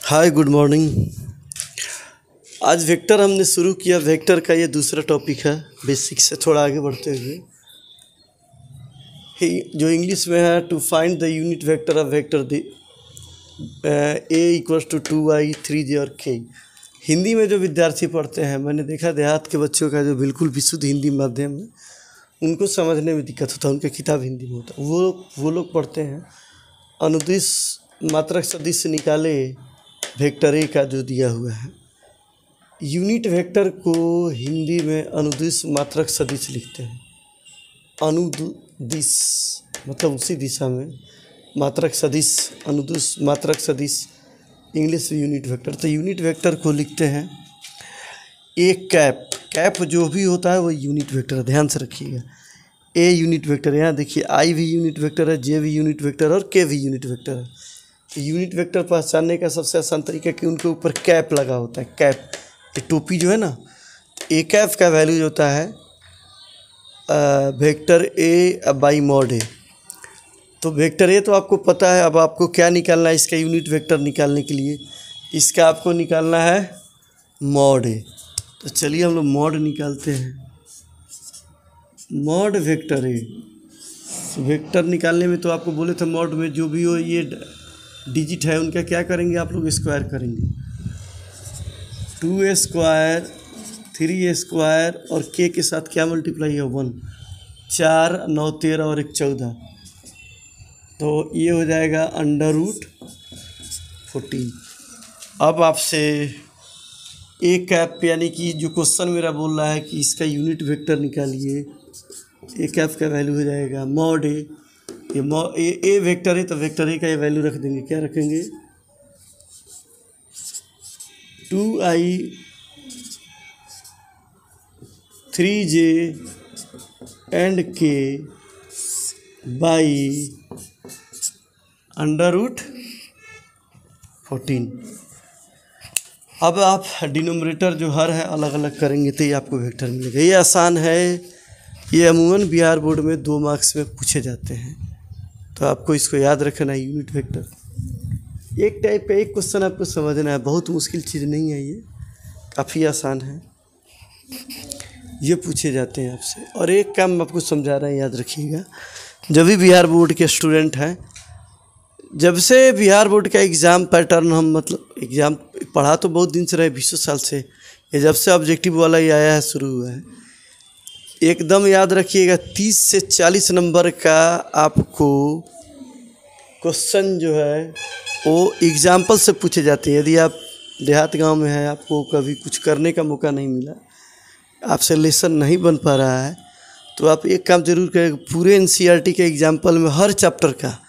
Hi good morning. आज vector हमने शुरू किया। वेक्टर का ये दूसरा टॉपिक है। बेसिक से थोड़ा आगे बढ़ते हुए जो इंग्लिश में है, to find the unit vector of vector A equals to 2i 3j और k। हिंदी में जो विद्यार्थी पढ़ते हैं, मैंने देखा देहात के बच्चों का जो बिल्कुल विशुद्ध हिंदी माध्यम है, उनको समझने में दिक्कत होता है। उनका किताब हिंदी में होता है। वो लोग पढ़ते हैं अनुदिश मात्रक सदिश निकाले वेक्टर ए का जो दिया हुआ है। यूनिट वेक्टर को हिंदी में अनुदिश मात्रक सदिश लिखते हैं। अनुदिश मतलब उसी दिशा में, मात्रक सदिश, अनुदिश मात्रक सदिश, इंग्लिश में यूनिट वेक्टर। तो यूनिट वेक्टर को लिखते हैं एक कैप जो भी होता है वो यूनिट वेक्टर है। ध्यान से रखिएगा। ए यूनिट वेक्टर, यहाँ देखिए आई भी यूनिट वेक्टर है, जे भी यूनिट वेक्टर है और के भी यूनिट वेक्टर है। यूनिट वेक्टर पहचानने का सबसे आसान तरीका है कि उनके ऊपर कैप लगा होता है। कैप, ये टोपी जो है ना, ए कैप का वैल्यू जो होता है वेक्टर ए बाई मॉड ए। तो वेक्टर ए तो आपको पता है। अब आपको क्या निकालना है इसका यूनिट वेक्टर निकालने के लिए? इसका आपको निकालना है मॉड ए। तो चलिए हम लोग मॉड निकालते हैं। मॉड वेक्टर ए, वेक्टर निकालने में तो आपको बोले थे मॉड में जो भी हो ये डिजिट है उनका क्या करेंगे आप लोग? स्क्वायर करेंगे। 2a स्क्वायर, 3a स्क्वायर और k के साथ क्या मल्टीप्लाई है? 1। 4 9 13 और 1 14। तो ये हो जाएगा √14। अब आपसे ए कैप यानी कि जो क्वेश्चन मेरा बोल रहा है कि इसका यूनिट वेक्टर निकालिए, ए कैप का वैल्यू हो जाएगा मॉड ए। ये ए वेक्टर है तो वेक्टर ए का ये वैल्यू रख देंगे। क्या रखेंगे? 2i 3j and k by √14। अब आप डिनोमिनेटर जो हर है अलग अलग करेंगे तो ये आपको वेक्टर मिलेगा। ये आसान है। ये अमूमन बिहार बोर्ड में 2 मार्क्स में पूछे जाते हैं, तो आपको इसको याद रखना है। यूनिट वेक्टर एक टाइप का एक क्वेश्चन आपको समझना है। बहुत मुश्किल चीज़ नहीं है, ये काफ़ी आसान है। ये पूछे जाते हैं आपसे। और एक काम आपको समझा रहा है, याद रखिएगा। जब भी बिहार बोर्ड के स्टूडेंट हैं, जब से बिहार बोर्ड का एग्ज़ाम पैटर्न हम एग्ज़ाम पढ़ा तो बहुत दिन से रहे, 20 साल से। ये जब से ऑब्जेक्टिव वाला ये आया है, शुरू हुआ है, एकदम याद रखिएगा 30 से 40 नंबर का आपको क्वेश्चन जो है वो एग्जाम्पल से पूछे जाते हैं। यदि आप देहात गांव में हैं, आपको कभी कुछ करने का मौका नहीं मिला, आपसे लेसन नहीं बन पा रहा है, तो आप एक काम जरूर करें। पूरे NCERT के एग्जाम्पल में हर चैप्टर का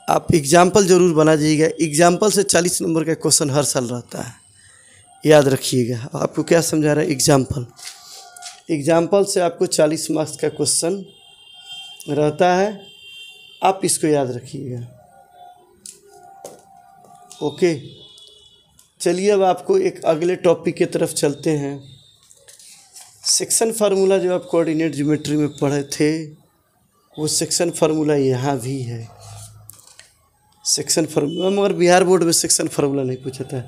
आप एग्जाम्पल ज़रूर बना जाइएगा। एग्जाम्पल से 40 नंबर का क्वेश्चन हर साल रहता है, याद रखिएगा। आपको क्या समझा रहा है? एग्जाम्पल से आपको 40 मार्क्स का क्वेश्चन रहता है। आप इसको याद रखिएगा। ओके, चलिए अब आपको एक अगले टॉपिक की तरफ चलते हैं। सेक्शन फार्मूला जो आप कोऑर्डिनेट ज्योमेट्री में पढ़े थे, वो सेक्शन फार्मूला यहाँ भी है। सेक्शन फार्मूला, मगर बिहार बोर्ड में सेक्शन फार्मूला नहीं पूछा था।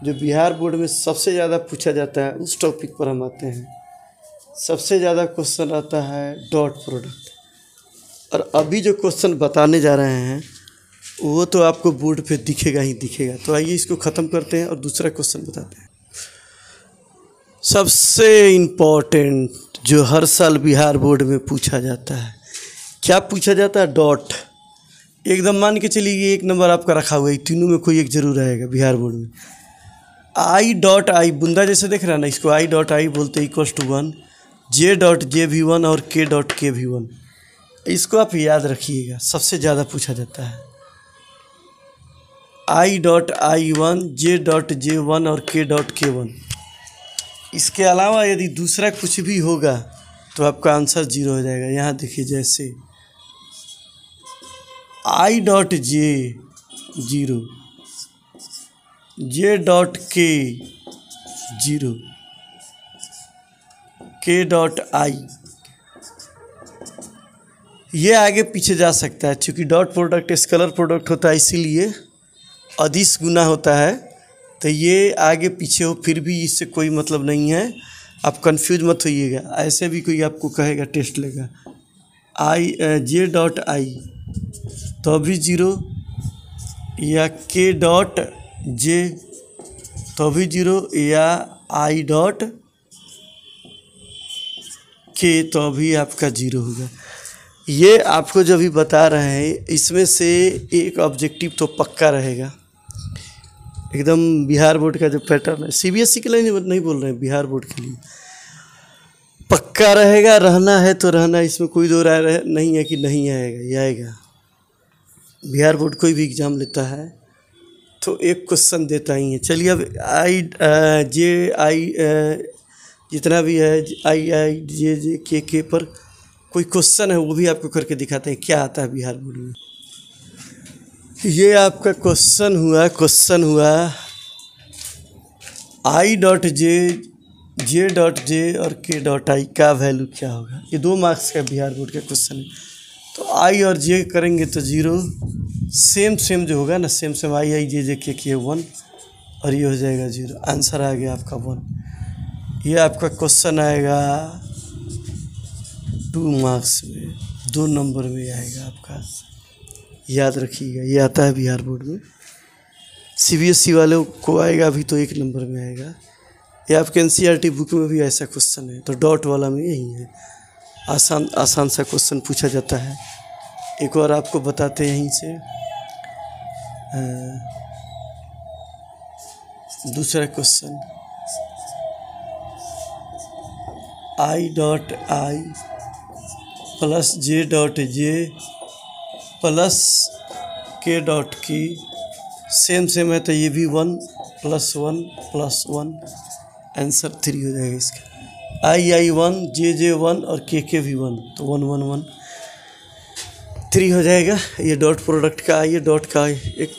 जो बिहार बोर्ड में सबसे ज़्यादा पूछा जाता है उस टॉपिक पर हम आते हैं। सबसे ज़्यादा क्वेश्चन आता है डॉट प्रोडक्ट। और अभी जो क्वेश्चन बताने जा रहे हैं वो तो आपको बोर्ड पे दिखेगा ही दिखेगा। तो आइए इसको ख़त्म करते हैं और दूसरा क्वेश्चन बताते हैं। सबसे इम्पोर्टेंट जो हर साल बिहार बोर्ड में पूछा जाता है, क्या पूछा जाता है? डॉट। एकदम मान के चलिए 1 नंबर आपका रखा हुआ है, तीनों में कोई एक जरूर आएगा बिहार बोर्ड में। I.I बुंदा जैसे देख रहा है ना, इसको I.I बोलते हैं, इक्वल्स टू 1, J.J भी 1 और K.K भी 1। इसको आप याद रखिएगा, सबसे ज़्यादा पूछा जाता है। I.I1, J.J1 और K.K1। इसके अलावा यदि दूसरा कुछ भी होगा तो आपका आंसर 0 हो जाएगा। यहाँ देखिए, जैसे I.J 0, J.K 0, K.I ये आगे पीछे जा सकता है। चूँकि डॉट प्रोडक्ट स्केलर प्रोडक्ट होता है, इसीलिए अदिश गुना होता है तो ये आगे पीछे हो फिर भी इससे कोई मतलब नहीं है, आप कंफ्यूज मत होइएगा। ऐसे भी कोई आपको कहेगा टेस्ट लेगा जे डॉट आई तो भी जीरो, या के डॉट जे तो भी जीरो, या आई डॉट के तो भी आपका जीरो होगा। ये आपको जो भी बता रहे हैं इसमें से एक ऑब्जेक्टिव तो पक्का रहेगा, एकदम बिहार बोर्ड का जो पैटर्न है, सीबीएसई के लिए नहीं बोल रहे हैं, बिहार बोर्ड के लिए पक्का रहेगा। रहना है तो रहना, इसमें कोई दो राय नहीं है कि नहीं आएगा, ये आएगा। बिहार बोर्ड कोई भी एग्ज़ाम लेता है तो एक क्वेश्चन देता ही है। चलिए अब जितना भी है आई जे के पर कोई क्वेश्चन है वो भी आपको करके दिखाते हैं क्या आता है बिहार बोर्ड में। ये आपका क्वेश्चन हुआ I dot J dot J और के डॉट आई का वैल्यू क्या होगा। ये 2 मार्क्स का बिहार बोर्ड का क्वेश्चन है। तो आई और जे करेंगे तो जीरो, सेम जो होगा ना, सेम आई जे के 1 और ये हो जाएगा जीरो। आंसर आ गया आपका 1। ये आपका क्वेश्चन आएगा 2 मार्क्स में, 2 नंबर में आएगा आपका, याद रखिएगा। ये आता है बिहार बोर्ड में, सीबीएसई वालों को आएगा अभी तो 1 नंबर में आएगा। ये आपके एनसीईआरटी बुक में भी ऐसा क्वेश्चन है, तो डॉट वाला में यही है। आसान सा क्वेश्चन पूछा जाता है। एक और आपको बताते हैं यहीं से, दूसरा question I dot I plus J dot J plus के डॉट की सेम है, तो ये भी 1 + 1 + 1 आंसर 3 हो जाएगा इसका। आई 1 जे 1 और के भी 1, तो 1 1 1 3 हो जाएगा। ये डॉट प्रोडक्ट का, ये डॉट का, एक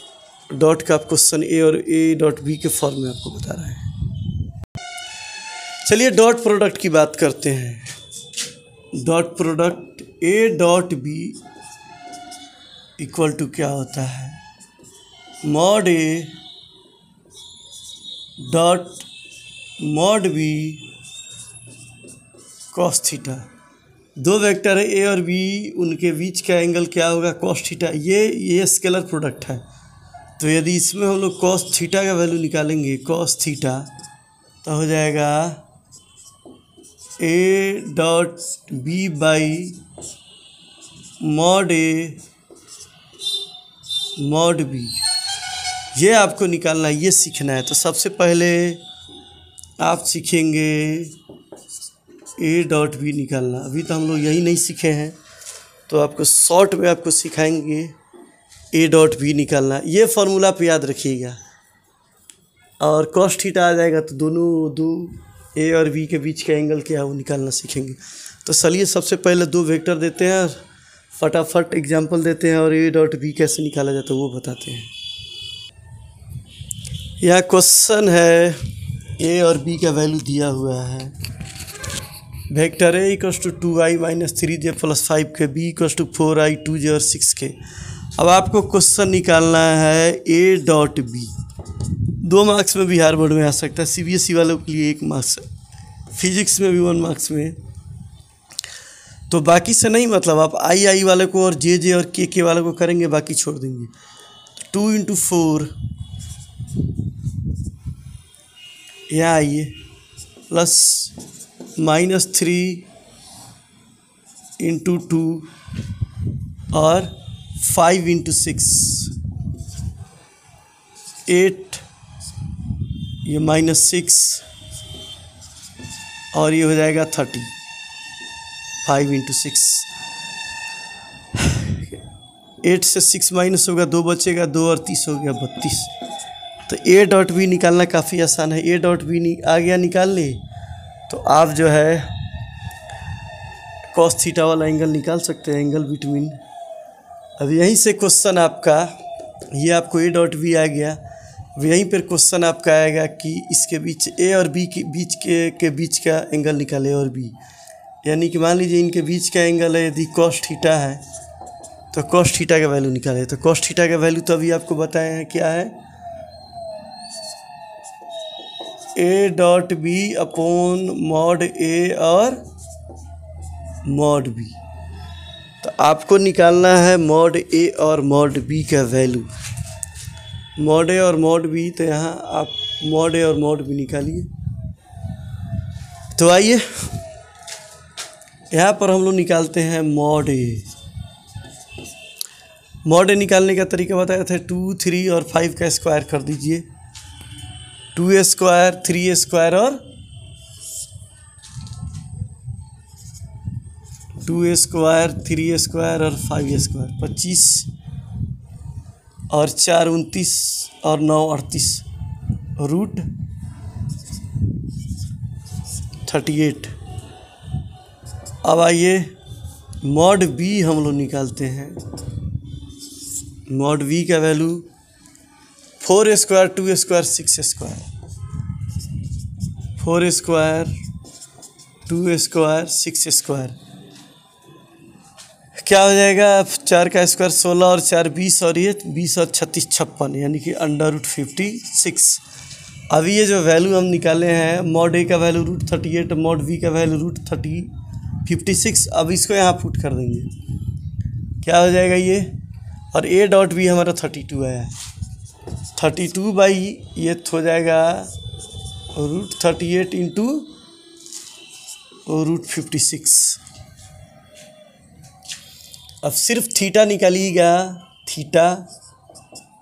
डॉट का क्वेश्चन ए और ए डॉट बी के फॉर्म में आपको बता रहे हैं। चलिए डॉट प्रोडक्ट की बात करते हैं। Dot product A dot B equal to क्या होता है, mod A dot mod B cos theta. 2 vector है ए और बी, उनके बीच का एंगल क्या होगा, कॉस थीटा। ये स्केलर प्रोडक्ट है, तो यदि इसमें हम लोग कॉस थीटा का वैल्यू निकालेंगे, कॉस थीटा, तो हो जाएगा A dot B by mod A mod B. ये आपको निकालना है, ये सीखना है। तो सबसे पहले आप सीखेंगे ए डॉट बी निकालना। अभी तो हम लोग यही नहीं सीखे हैं, तो आपको शॉर्ट में आपको सिखाएंगे ए डॉट बी निकालना। ये फार्मूला पे याद रखिएगा। और कॉस थीटा आ जाएगा तो दोनों ए और बी के बीच का एंगल क्या है वो निकालना सीखेंगे। तो चलिए सबसे पहले 2 वेक्टर देते हैं, फटाफट एग्जांपल देते हैं और ए डॉट बी कैसे निकाला जाता है वो बताते हैं। यह क्वेश्चन है, ए और बी का वैल्यू दिया हुआ है। Vector A = 2i - 3j + 5k, b = 4i 2j और 6k। अब आपको क्वेश्चन निकालना है ए डॉट बी। 2 मार्क्स में बिहार बोर्ड में आ सकता है, सीबीएसई वालों के लिए 1 मार्क्स, फिजिक्स में भी 1 मार्क्स में। तो बाकी से नहीं, मतलब आप आई वाले को और जे और के वाले को करेंगे, बाकी छोड़ देंगे। 2 × 4 यहाँ आइए, प्लस -3 × 2 और 5 × 6 8, ये -6 और ये हो जाएगा 30। 5 × 6, 8 से 6 माइनस होगा, 2 बचेगा, 2 और 30 हो गया 32। तो ए डॉट बी निकालना काफ़ी आसान है। ए डॉट बी आ गया निकालने, तो आप जो है कॉस थीटा वाला एंगल निकाल सकते हैं, एंगल बिटवीन। अब यहीं से क्वेश्चन आपका, ये आपको ए डॉट बी आ गया, अब यहीं पर क्वेश्चन आपका आएगा कि इसके बीच ए और बी के बीच का एंगल निकाले, और बी यानी कि मान लीजिए इनके बीच का एंगल है, यदि कॉस थीटा है तो कॉस थीटा का वैल्यू निकाले। तो कॉस थीटा का वैल्यू तो अभी आपको बताए हैं क्या है, A dot B upon mod A और मॉड बी। तो आपको निकालना है मॉड ए और मॉड बी का वैल्यू, मॉड ए और मॉड बी। तो यहाँ आप मॉड ए और मॉड बी निकालिए। तो आइए यहाँ पर हम लोग निकालते हैं मॉड ए। मॉड ए निकालने का तरीका बताया था, 2, 3 और 5 का स्क्वायर कर दीजिए। 2 स्क्वायर, 3 स्क्वायर और 2 स्क्वायर, 3 स्क्वायर और 5 स्क्वायर, 25 और 4 29 और 9 38, रूट 38। अब आइए मॉड बी हम लोग निकालते हैं। मॉड बी का value 4 square, 2 square, 6 square, 4 square, 2 square, 6 square, क्या हो जाएगा? 4 का स्क्वायर 16 और 4 20 और ये 20 और 36 56, यानी कि √56। अभी ये जो वैल्यू हम निकाले हैं, मॉड ए का वैल्यू √38, मॉड बी का वैल्यू √56। अब इसको यहाँ पुट कर देंगे, क्या हो जाएगा ये? और ए डॉट बी हमारा 32 आया, 32 बाई ये हो जाएगा √38 इंटू √56। अब सिर्फ थीटा निकालिएगा, थीटा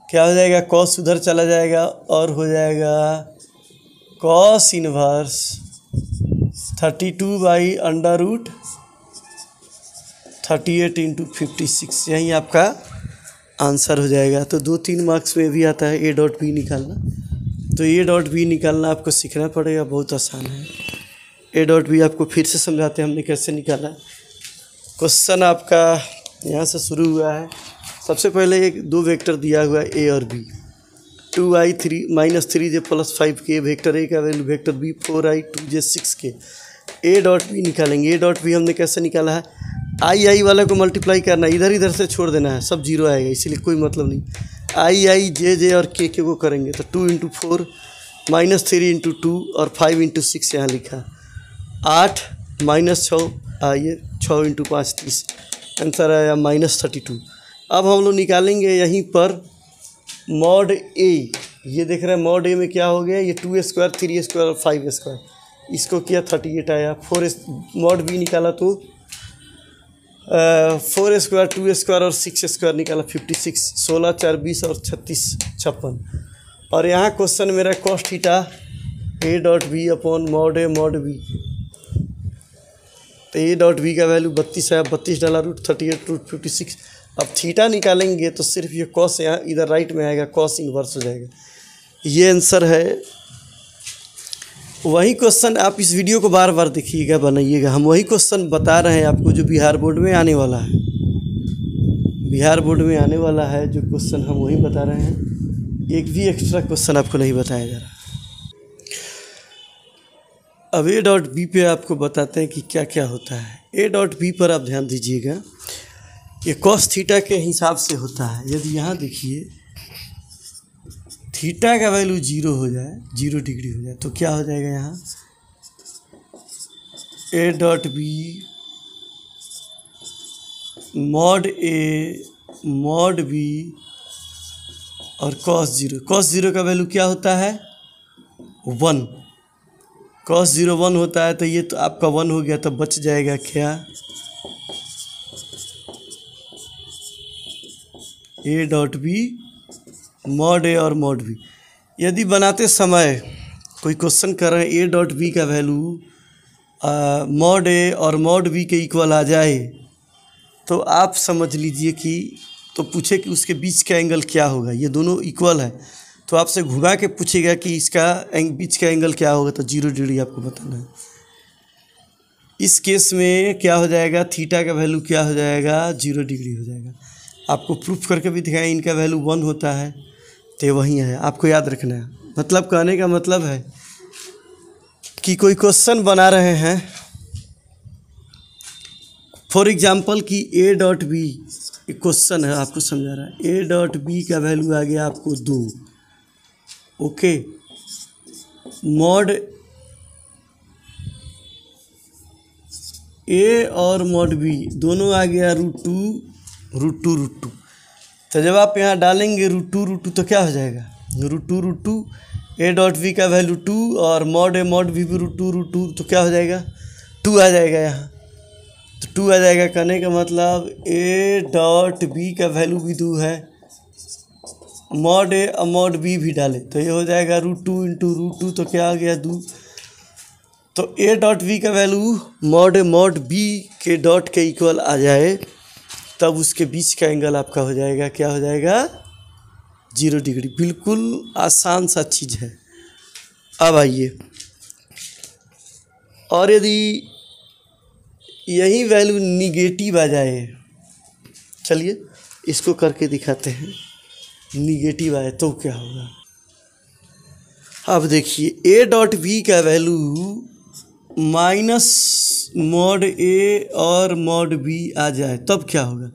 क्या हो जाएगा? कॉस उधर चला जाएगा और हो जाएगा कॉस इनवर्स 32 बाई √38 इंटू 56। यही आपका आंसर हो जाएगा। तो 2-3 मार्क्स में भी आता है ए डॉट बी निकालना। तो ए डॉट बी निकालना आपको सीखना पड़ेगा, बहुत आसान है। ए डॉट बी आपको फिर से समझाते हैं हमने कैसे निकाला। क्वेश्चन आपका यहाँ से शुरू हुआ है। सबसे पहले एक 2 वेक्टर दिया हुआ है ए और B, 2i 3-3j + 5k, vector A का value vector B 4i 2j 6k। A dot B निकालेंगे। ए डॉट बी हमने कैसे निकाला है? आई वाला को मल्टीप्लाई करना, इधर से छोड़ देना है, सब जीरो आएगा, इसीलिए कोई मतलब नहीं। आई जे और के को करेंगे तो 2 × 4 -3 × 2 और 5 × 6 यहाँ लिखा, 8 -6 आइए 6 × 5 30, आंसर आया -32। अब हम लोग निकालेंगे यहीं पर मॉड ए। ये देख रहे हैं मॉड ए में क्या हो गया? ये 2 स्क्वायर, 3 स्क्वायर और 5 स्क्वायर, इसको किया 38 आया। 4 मॉड बी निकाला तो 4 स्क्वायर, 2 स्क्वायर और 6 स्क्वायर निकाला 56, 16 4 20 और 36 56। और यहाँ क्वेश्चन मेरा cos theta A dot B upon mod A mod B. तो ए डॉट बी का वैल्यू 32 है, 32 डाला √38 √56। अब थीटा निकालेंगे तो सिर्फ ये कॉस यहाँ इधर राइट में आएगा, कॉस इनवर्स हो जाएगा। ये आंसर है। वही क्वेश्चन आप इस वीडियो को बार बार देखिएगा, बनाइएगा। हम वही क्वेश्चन बता रहे हैं आपको जो बिहार बोर्ड में आने वाला है। बिहार बोर्ड में आने वाला है जो क्वेश्चन हम वही बता रहे हैं, एक भी एक्स्ट्रा क्वेश्चन आपको नहीं बताया जा रहा। अब ए डॉट बी पे आपको बताते हैं कि क्या क्या होता है। ए डॉट बी पर आप ध्यान दीजिएगा, ये कॉस थीटा के हिसाब से होता है। यदि यहाँ देखिए थीटा का वैल्यू 0 हो जाए, 0 डिग्री हो जाए, तो क्या हो जाएगा? यहाँ A dot B mod A mod B और कॉस 0। कॉस 0 का वैल्यू क्या होता है? 1। कॉस 0 1 होता है, तो ये तो आपका 1 हो गया, तो बच जाएगा क्या? ए डॉट बी मॉड ए और मॉड बी। यदि बनाते समय कोई क्वेश्चन कर रहे हैं ए डॉट बी का वैल्यू मॉड ए और मॉड बी के इक्वल आ जाए, तो आप समझ लीजिए कि तो पूछे कि उसके बीच का एंगल क्या होगा। ये दोनों इक्वल है, तो आपसे घुमा के पूछेगा कि इसका बीच का एंगल क्या होगा, तो 0 डिग्री आपको बताना है। इस केस में क्या हो जाएगा? थीटा का वैल्यू क्या हो जाएगा? 0 डिग्री हो जाएगा। आपको प्रूफ करके भी दिखाएं, इनका वैल्यू 1 होता है, तो वही है, आपको याद रखना है। मतलब कहने का मतलब है कि कोई क्वेश्चन बना रहे हैं, फॉर एग्जांपल कि ए डॉट बी क्वेश्चन है, आपको समझा रहा है। ए डॉट बी का वैल्यू आ गया आपको 2, ओके। मॉड ए और मॉड बी दोनों आ गया √2 तो जब आप यहाँ डालेंगे √2 तो क्या हो जाएगा, √2 ए डॉट वी का वैल्यू 2 और मॉड ए मॉड बी भी √2 तो क्या हो जाएगा, 2 आ जाएगा यहाँ। तो 2 आ जाएगा कहने का मतलब ए डॉट बी का वैल्यू भी 2 है, मॉड ए और मॉड बी भी डाले तो ये हो जाएगा √2 इंटू √2 तो क्या आ गया 2। तो ए डॉट बी का value mod A mod B के डॉट के इक्वल आ जाए तब उसके बीच का एंगल आपका हो जाएगा, क्या हो जाएगा, 0 डिग्री। बिल्कुल आसान सा चीज़ है। अब आइए, और यदि यही वैल्यू निगेटिव आ जाए, चलिए इसको करके दिखाते हैं, निगेटिव आए तो क्या होगा। अब देखिए ए डॉट बी का वैल्यू माइनस मॉड ए और मॉड बी आ जाए तब क्या होगा,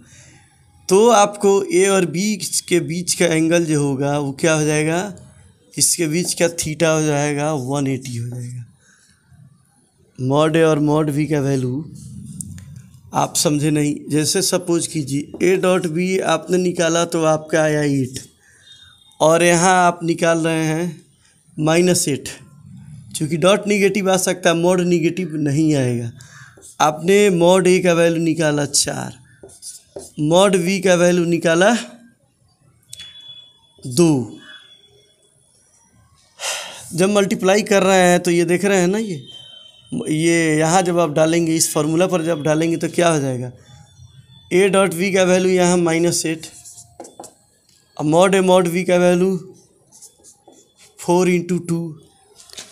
तो आपको ए और बी के बीच का एंगल जो होगा वो क्या हो जाएगा, इसके बीच का थीटा हो जाएगा 180 हो जाएगा। मॉड ए और मॉड बी का वैल्यू आप समझे नहीं, जैसे सपोज कीजिए ए डॉट बी आपने निकाला तो आपका आया 8 और यहाँ आप निकाल रहे हैं -8, क्योंकि डॉट निगेटिव आ सकता है, मॉड निगेटिव नहीं आएगा। आपने मॉड ए का वैल्यू निकाला 4, मॉड बी का वैल्यू निकाला 2। जब मल्टीप्लाई कर रहे हैं तो ये देख रहे हैं ना, ये यहाँ जब आप डालेंगे इस फार्मूला पर जब डालेंगे तो क्या हो जाएगा, ए डॉट बी का वैल्यू यहाँ -8 और मॉड ए मॉड बी का वैल्यू 4 इंटू 2,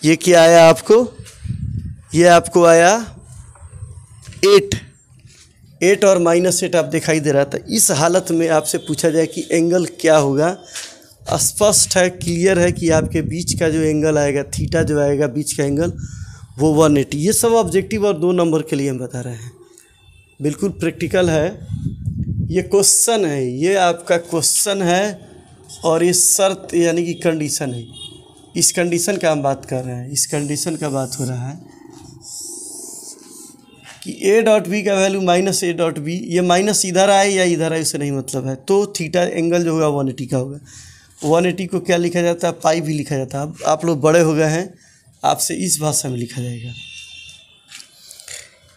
ये क्या आया आपको, ये आपको आया 8 और -8 आप दिखाई दे रहा था। इस हालत में आपसे पूछा जाए कि एंगल क्या होगा, स्पष्ट है, क्लियर है कि आपके बीच का जो एंगल आएगा, थीटा जो आएगा बीच का एंगल वो 180। ये सब ऑब्जेक्टिव और 2 नंबर के लिए हम बता रहे हैं, बिल्कुल प्रैक्टिकल है। ये क्वेश्चन है, ये आपका क्वेश्चन है और ये शर्त यानी कि कंडीशन है। इस कंडीशन का हम बात कर रहे हैं, इस कंडीशन का बात हो रहा है कि ए डॉट बी का value minus A dot B, ये माइनस इधर आए या इधर आए उससे नहीं मतलब है, तो थीटा एंगल जो होगा 180 का होगा। 180 को क्या लिखा जाता है, पाई भी लिखा जाता है। अब आप लोग बड़े हो गए हैं, आपसे इस भाषा में लिखा जाएगा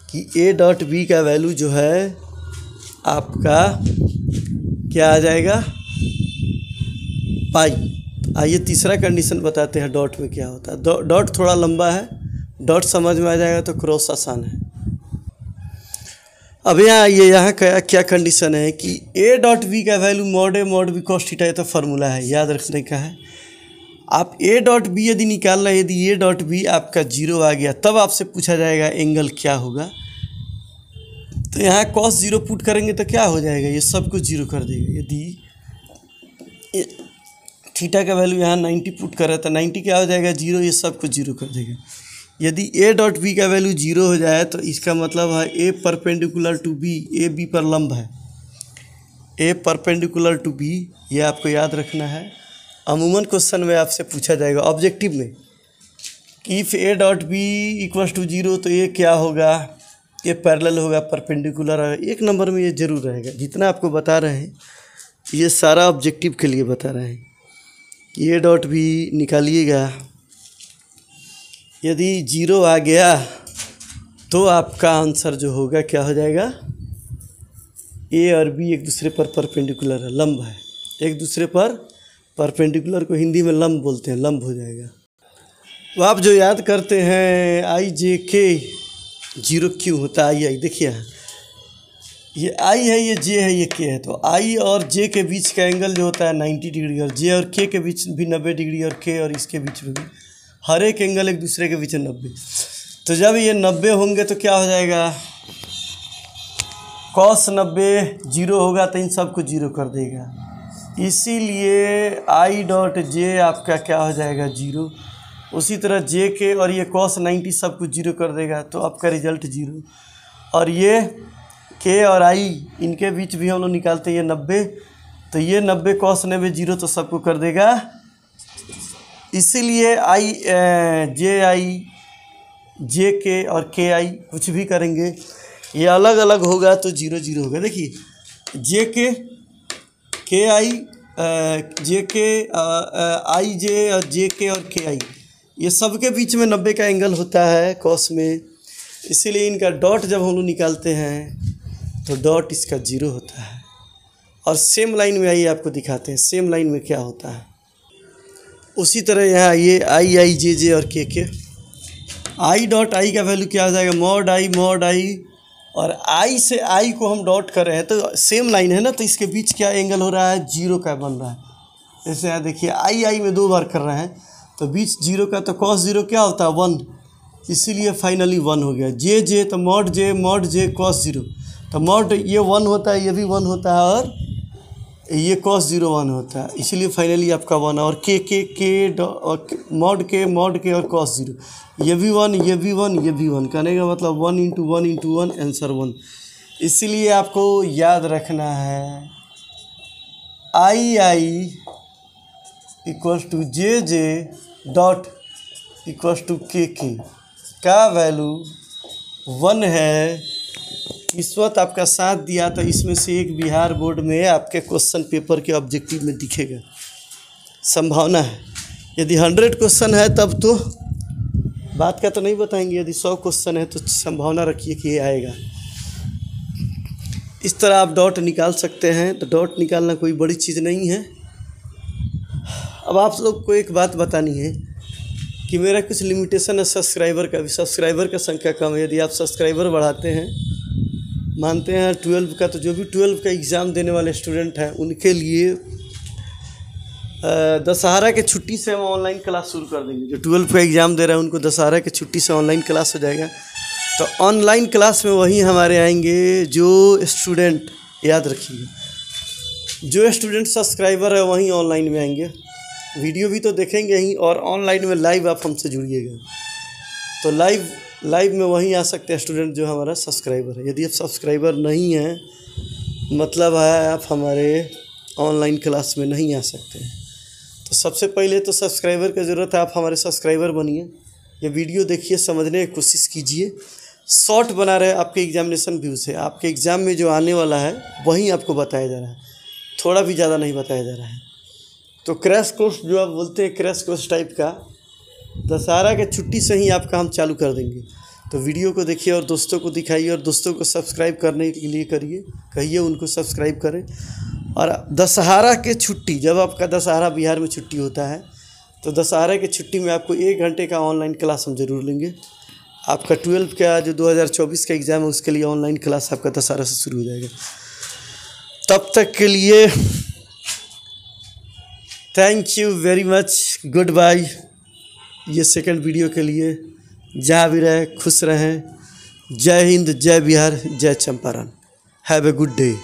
कि ए डॉट बी का वैल्यू जो है आपका क्या आ जाएगा, पाई। आइए तीसरा कंडीशन बताते हैं, डॉट में क्या होता है। डॉट थोड़ा लंबा है, डॉट समझ में आ जाएगा तो क्रॉस आसान है। अब यहाँ ये यहाँ क्या कंडीशन है कि ए डॉट बी का value mod A mod B cos theta, ये तो फार्मूला है, याद रखने का है। आप ए डॉट बी यदि निकाल रहे हैं, यदि ए डॉट बी आपका 0 आ गया तब आपसे पूछा जाएगा एंगल क्या होगा। तो यहाँ cos 0 पुट करेंगे तो क्या हो जाएगा, ये सब कुछ 0 कर देगा। यदि थीटा का वैल्यू यहाँ 90 पुट कर रहा था, 90 क्या हो जाएगा 0, ये सब कुछ 0 कर देगा। यदि ए डॉट बी का वैल्यू 0 हो जाए तो इसका मतलब है A perpendicular to B, A B पर लंब है, ए परपेंडिकुलर टू बी, ये आपको याद रखना है। अमूमन क्वेश्चन में आपसे पूछा जाएगा ऑब्जेक्टिव में कि if A dot B equals to 0 तो ये क्या होगा, ये पैरेलल होगा, परपेंडिकुलर है। 1 नंबर में ये जरूर रहेगा। जितना आपको बता रहे हैं ये सारा ऑब्जेक्टिव के लिए बता रहे हैं। ए डॉट बी निकालिएगा, यदि 0 आ गया तो आपका आंसर जो होगा क्या हो जाएगा, ए और बी एक दूसरे पर परपेंडिकुलर है, लंब है, एक दूसरे पर परपेंडिकुलर को हिंदी में लंब बोलते हैं, लंब हो जाएगा। तो आप जो याद करते हैं आई जे के 0 क्यों होता है, आई देखिए ये आई है, ये जे है, ये के है। तो आई और जे के बीच का एंगल जो होता है 90 डिग्री, और जे और के बीच भी 90 डिग्री, और के और इसके बीच में भी हर एक एंगल एक दूसरे के बीच 90। तो जब ये 90 होंगे तो क्या हो जाएगा, cos 90 0 होगा तो इन सबको 0 कर देगा। इसीलिए आई डॉट जे आपका क्या हो जाएगा 0। उसी तरह जे के और ये cos 90 सब कुछ 0 कर देगा, तो आपका रिजल्ट 0। और ये के और आई इनके बीच भी हम लोग निकालते हैं ये 90, तो ये 90 cos 90 0 तो सबको कर देगा इसीलिए जे के और के आई कुछ भी करेंगे ये अलग अलग होगा तो 0 0 होगा। देखिए जे के आई जे के आई जे और जे के और के आई ये सब के बीच में 90 का एंगल होता है कॉस में, इसीलिए इनका डॉट जब हम लोग निकालते हैं तो डॉट इसका 0 होता है। और सेम लाइन में आइए आपको दिखाते हैं सेम लाइन में क्या होता है। उसी तरह यहाँ ये आई जे और के आई डॉट आई का वैल्यू क्या हो जाएगा, मॉड आई, और आई से आई को हम डॉट कर रहे हैं तो सेम लाइन है ना, तो इसके बीच क्या एंगल हो रहा है, 0 का बन रहा है। जैसे यहाँ देखिए आई में 2 बार कर रहे हैं तो बीच 0 का, तो cos 0 क्या होता है 1, इसीलिए फाइनली 1 हो गया। जे तो मॉड जे cos 0, तो मॉड ये 1 होता है, ये भी 1 होता है, और ये cos 0 1 होता है, इसीलिए फाइनली आपका 1। और मॉड के और cos 0 ये भी 1 ये भी 1 ये भी 1, कहने का मतलब 1 × 1 × 1 आंसर 1। इसीलिए आपको याद रखना है I equals to J dot equals to K का वैल्यू 1 है। इस वक्त आपका साथ दिया तो इसमें से एक बिहार बोर्ड में आपके क्वेश्चन पेपर के ऑब्जेक्टिव में दिखेगा, संभावना है। यदि 100 क्वेश्चन है तब तो बात का तो नहीं बताएंगे, यदि 100 क्वेश्चन है तो संभावना रखिए कि ये आएगा। इस तरह आप डॉट निकाल सकते हैं, तो डॉट निकालना कोई बड़ी चीज़ नहीं है। अब आप लोग को एक बात बतानी है कि मेरा कुछ लिमिटेशन है सब्सक्राइबर का भी, सब्सक्राइबर का संख्या कम है। यदि आप सब्सक्राइबर बढ़ाते हैं, मानते हैं 12 का, तो जो भी 12 का एग्ज़ाम देने वाले स्टूडेंट हैं उनके लिए दशहरा के छुट्टी से हम ऑनलाइन क्लास शुरू कर देंगे। जो 12 का एग्ज़ाम दे रहे हैं उनको दशहरा के छुट्टी से ऑनलाइन क्लास हो जाएगा। तो ऑनलाइन क्लास में वही हमारे आएंगे जो स्टूडेंट, याद रखिए, जो स्टूडेंट सब्सक्राइबर है वहीं ऑनलाइन में आएंगे। वीडियो भी तो देखेंगे ही, और ऑनलाइन में लाइव आप हमसे जुड़िएगा तो लाइव में वहीं आ सकते हैं स्टूडेंट जो हमारा सब्सक्राइबर है। यदि आप सब्सक्राइबर नहीं हैं, मतलब है आप हमारे ऑनलाइन क्लास में नहीं आ सकते हैं। तो सबसे पहले तो सब्सक्राइबर की ज़रूरत है, आप हमारे सब्सक्राइबर बनिए। ये वीडियो देखिए, समझने की कोशिश कीजिए। शॉर्ट बना रहे आपके एग्जामिनेशन व्यू से, आपके एग्ज़ाम में जो आने वाला है वहीं आपको बताया जा रहा है, थोड़ा भी ज़्यादा नहीं बताया जा रहा है। तो क्रैश कोर्स जो आप बोलते हैं, क्रैश कोर्स टाइप का, दशहरा के छुट्टी से ही आपका हम चालू कर देंगे। तो वीडियो को देखिए और दोस्तों को दिखाइए, और दोस्तों को सब्सक्राइब करने के लिए कहिए उनको सब्सक्राइब करें। और दशहरा के छुट्टी, जब आपका दशहरा बिहार में छुट्टी होता है, तो दशहरा की छुट्टी में आपको 1 घंटे का ऑनलाइन क्लास हम ज़रूर लेंगे। आपका 12 का जो 2024 का एग्ज़ाम है उसके लिए ऑनलाइन क्लास आपका दशहरा से शुरू हो जाएगा। तब तक के लिए thank you very much, good bye. ये सेकंड वीडियो के लिए जहाँ भी रहे खुश रहें। जय हिंद, जय बिहार, जय Champaran. Have a good day.